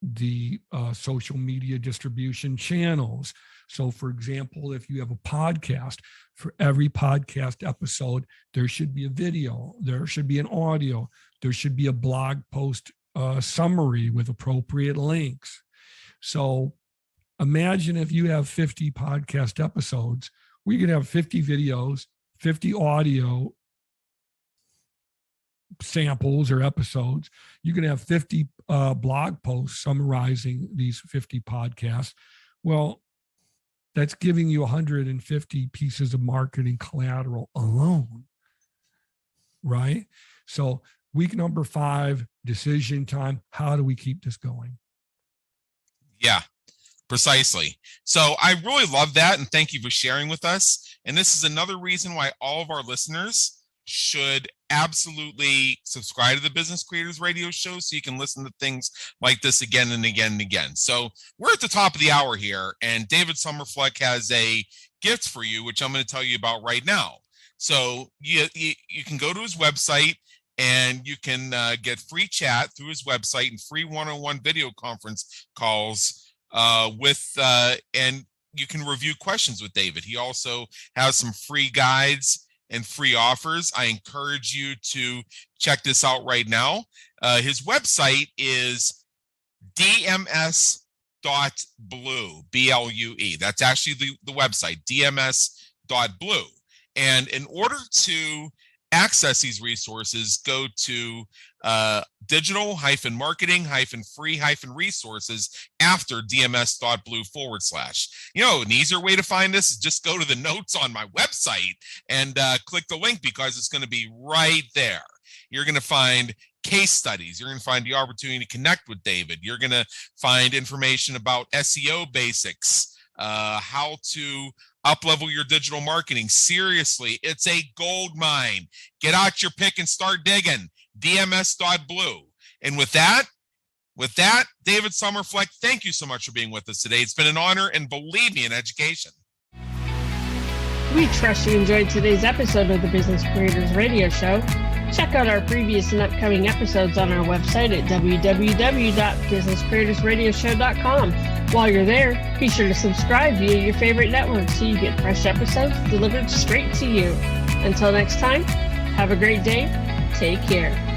C: the social media distribution channels. So, for example, if you have a podcast, for every podcast episode, there should be a video, there should be an audio, there should be a blog post summary with appropriate links. So imagine if you have 50 podcast episodes, we could have 50 videos, 50 audio samples or episodes. You can have 50 blog posts summarizing these 50 podcasts. Well, that's giving you 150 pieces of marketing collateral alone, right? So week number 5, decision time. How do we keep this going?
B: Yeah, precisely. So I really love that. And thank you for sharing with us. And this is another reason why all of our listeners should absolutely subscribe to the Business Creators Radio Show so you can listen to things like this again and again and again. So we're at the top of the hour here, and David Sommerfleck has a gift for you, which I'm going to tell you about right now. So you can go to his website, and you can get free chat through his website and free one-on-one video conference calls and you can review questions with David. He also has some free guides and free offers. I encourage you to check this out right now. His website is dms.blue, B-L-U-E. That's actually the website, dms.blue. And in order to access these resources, go to digital-marketing-free-resources after dms.blue /. An easier way to find this is just go to the notes on my website and click the link, because it's going to be right there. You're going to find case studies. You're going to find the opportunity to connect with David. You're going to find information about SEO basics, how to up-level your digital marketing. Seriously, it's a gold mine. Get out your pick and start digging. dms.blue. And with that, David Sommerfleck, thank you so much for being with us today. It's been an honor, and believe me, an education.
A: We trust you enjoyed today's episode of the Business Creators Radio Show. Check out our previous and upcoming episodes on our website at www.businesscreatorsradioshow.com. While you're there, be sure to subscribe via your favorite network so you get fresh episodes delivered straight to you. Until next time, have a great day. Take care.